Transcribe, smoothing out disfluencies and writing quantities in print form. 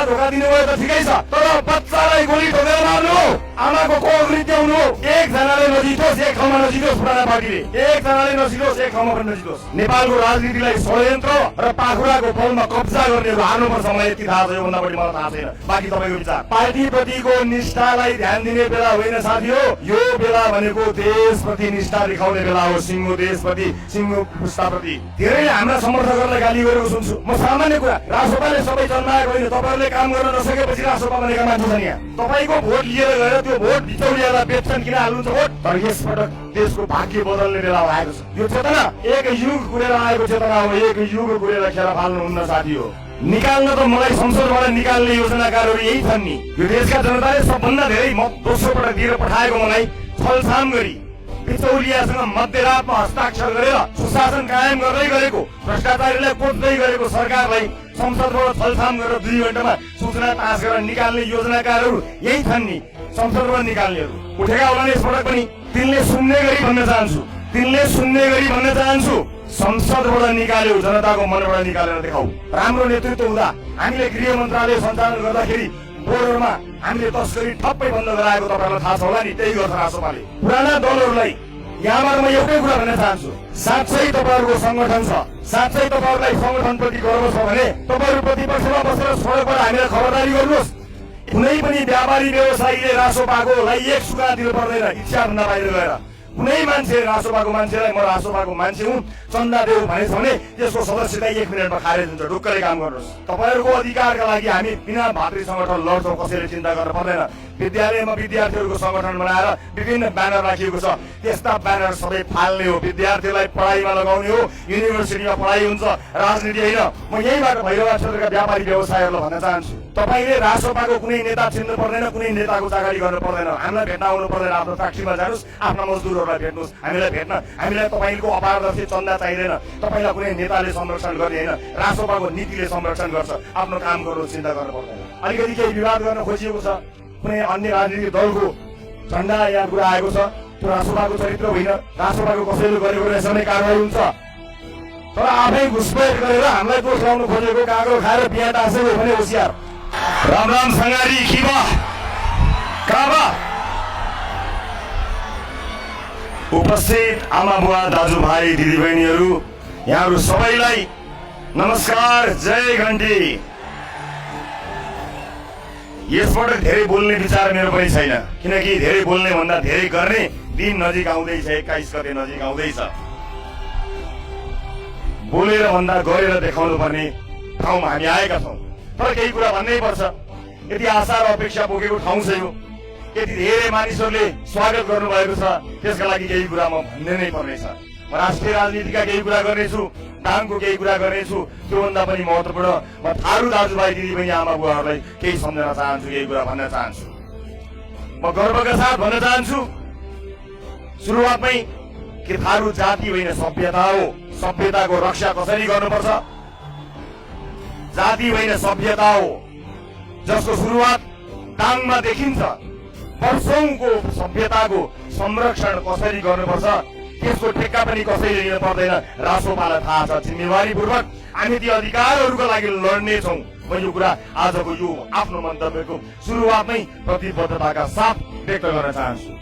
धोका दिनुभयो त ठिकै छ, तर बच्चालाई गोली ठोकेर मार्नु हो, आमाको कोख रित्याउनु हो। एकजनाले नजितोस्, एक ठाउँमा नजितोस्, पुराना पार्टीले एकजनाले नजितोस्, एक ठाउँमा पनि नजितोस्। नेपालको राजनीतिलाई षड्यन्त्र र पाखुराको बलमा कब्जा गर्नेहरू हार्नुपर्छ। मलाई यति थाहा छ, योभन्दा बढी मलाई थाहा छैन। बाँकी तपाईँको विचार। पार्टीप्रतिको निष्ठालाई ध्यान दिने बेला होइन साथी हो, यो बेला भनेको देशप्रति निष्ठा देखाउने बेला हो। सिङ्गो देशप्रति, सिङ्गो पुस्ताप्रति। धेरैले हाम्रा समर्थकहरूलाई गाली गरेको सुन्छु म। सामान्य कुरा, रासोपाले सबै जन्माएको होइन। तपाईँहरूले काम गर्न नसकेपछि रासोपा भनेका मान्छे छन् यहाँ। तपाईँको भोट लिएर गएर त्यो भोट बिचौलियालाई बेच्छन् किन हाल्नुहुन्छ भोट? तर यसपटक देशको भाग्य बदल्ने बेला आएको छ। यो चेतना एक युग कुरेर आएको चेतना हो, एक युग कुरेर खेर फाल्नुहुन्न साथी हो। निकाल्न त मलाई संसदबाट निकाल्ने योजनाकारहरू यही छन् नि। यो देशका जनताले सबभन्दा धेरै मत दोस्रो पटक दिएर पठाएको मलाई छलछाम गरी बिचौलियासँग मध्यरातमा हस्ताक्षर गरेर सुशासन कायम गर्दै गरेको, भ्रष्टाचारीलाई कोट्दै गरेको सरकारलाई संसदबाट छलछाम गरेर 2 घण्टामा सूचना पास गरेर निकाल्ने योजनाकारहरू यही छन् नि संसदबाट निकाल्नेहरू। उठेका होला नि यसपटक पनि। तिनले सुन्ने गरी भन्न चाहन्छु, तिनले सुन्ने गरी भन्न चाहन्छु, संसदबाट निकाल्यो, जनताको मनबाट निकालेर देखाऊ। राम्रो नेतृत्व हुँदा हामीले गृह मन्त्रालय सञ्चालन गर्दाखेरि बोर्डरमा हामीले तस्करी ठप्पै बन्द गराएको तपाईँहरूलाई थाहा छ होला नि। त्यही गर्छ रासोपाले। पुराना दलहरूलाई यहाँबाट म एउटै कुरा भन्न चाहन्छु, साँच्चै तपाईँहरूको संगठन छ, साँच्चै तपाईँहरूलाई संगठनप्रति गर्व छ भने तपाईँहरू प्रतिपक्षमा बसेर सडकबाट हामीलाई खबरदारी गर्नुहोस्। कुनै पनि व्यापारी व्यवसायीले रासोपाकोलाई एक सुगा दिनु पर्दैन इच्छा भन्दा बाहिर गएर। कुनै मान्छे रासोपाको मान्छेलाई म रासोपाको मान्छे हुँ चन्दा देऊ भनेछ भने त्यसको सदस्यता 1 मिनटमा खारेज हुन्छ। ढुक्कले काम गर्नुहोस्। तपाईँहरूको अधिकारका लागि हामी बिना भातृ संगठन लड्छौँ, कसैले चिन्ता गर्न पर्दैन। विद्यालयमा विद्यार्थीहरूको संगठन बनाएर विभिन्न ब्यानर राखिएको छ, त्यस्ता ब्यानर सबै फाल्ने हो। विद्यार्थीलाई पढाइमा लगाउने हो, युनिभर्सिटीमा पढाइ हुन्छ, राजनीति होइन। म यहीँबाट भैरवा क्षेत्रका व्यापारी व्यवसायीहरूलाई भन्न चाहन्छु, तपाईँले रासोपाको कुनै नेता चिन्नु पर्दैन, कुनै नेताको चाकरी गर्नु पर्दैन। हामीलाई भेट्न आउनु पर्दैन। आफ्नो फ्याक्ट्रीमा जानुहोस्, आफ्ना मजदुरहरूलाई भेट्नुहोस्। हामीलाई भेट्न, हामीलाई तपाईँको अपारदर्शी चन्दा चाहिँदैन। तपाईँलाई कुनै नेताले संरक्षण गर्ने होइन, रासोपाको नीतिले संरक्षण गर्छ। आफ्नो काम गर्नु, चिन्ता गर्नु पर्दैन। अलिकति केही विवाद गर्न खोजिएको छ, कुनै अन्य राजनीतिक दलको झन्डा यहाँ कुरा आएको छ, त्यो रासोपाको चरित्र होइन। रासोपाको कसैले गरेको रहेछ भने कारवाही हुन्छ। तर आफै घुसपैठ गरेर हामीलाई दोष लाउनु खोजेको, कागरो खाएर बिहा टाँसेको भने होसियार। राम राम सङ्गारी खिबा काबा। उपस्थित आमा बुवा दाजुभाइ दिदीबहिनीहरू, यहाँहरू सबैलाई नमस्कार, जय घन्टी। यसपटक धेरै बोल्ने विचार मेरो पनि छैन, किनकि धेरै बोल्ने भन्दा धेरै गर्ने दिन नजिक आउँदैछ। 21 गते नजिक आउँदैछ। बोलेर भन्दा गरेर देखाउनु पर्ने ठाउँमा हामी आएका छौँ। तर केही कुरा भन्नै पर्छ। यति आशा र अपेक्षा बोकेको ठाउँ छ यो, यति धेरै मानिसहरूले स्वागत गर्नुभएको छ, त्यसका लागि केही कुरा म भन्नै नै पर्नेछ। म राष्ट्रिय राजनीतिका केही कुरा गर्नेछु, दाङको केही कुरा गर्नेछु। त्योभन्दा पनि महत्त्वपूर्ण म थारू दाजुभाइ दिदीबहिनी आमा बुवाहरूलाई केही सम्झन चाहन्छु, केही कुरा भन्न चाहन्छु। म गर्वका साथ भन्न चाहन्छु, सुरुवातमै कि थारू जाति होइन सभ्यता हो। सभ्यताको रक्षा कसरी गर्नुपर्छ? जाति होइन सभ्यता हो, जसको सुरुवात दाङमा देखिन्छ। वर्षौंको सभ्यताको संरक्षण कसरी गर्नुपर्छ त्यसको ठेक्का पनि कसैले लिन पर्दैन। रासोपालाई थाहा छ। जिम्मेवारीपूर्वक हामी ती अधिकारहरूको लागि लड्नेछौँ। म यो कुरा आजको यो आफ्नो मन्तव्यको सुरुवातमै प्रतिबद्धताका साथ व्यक्त गर्न चाहन्छु।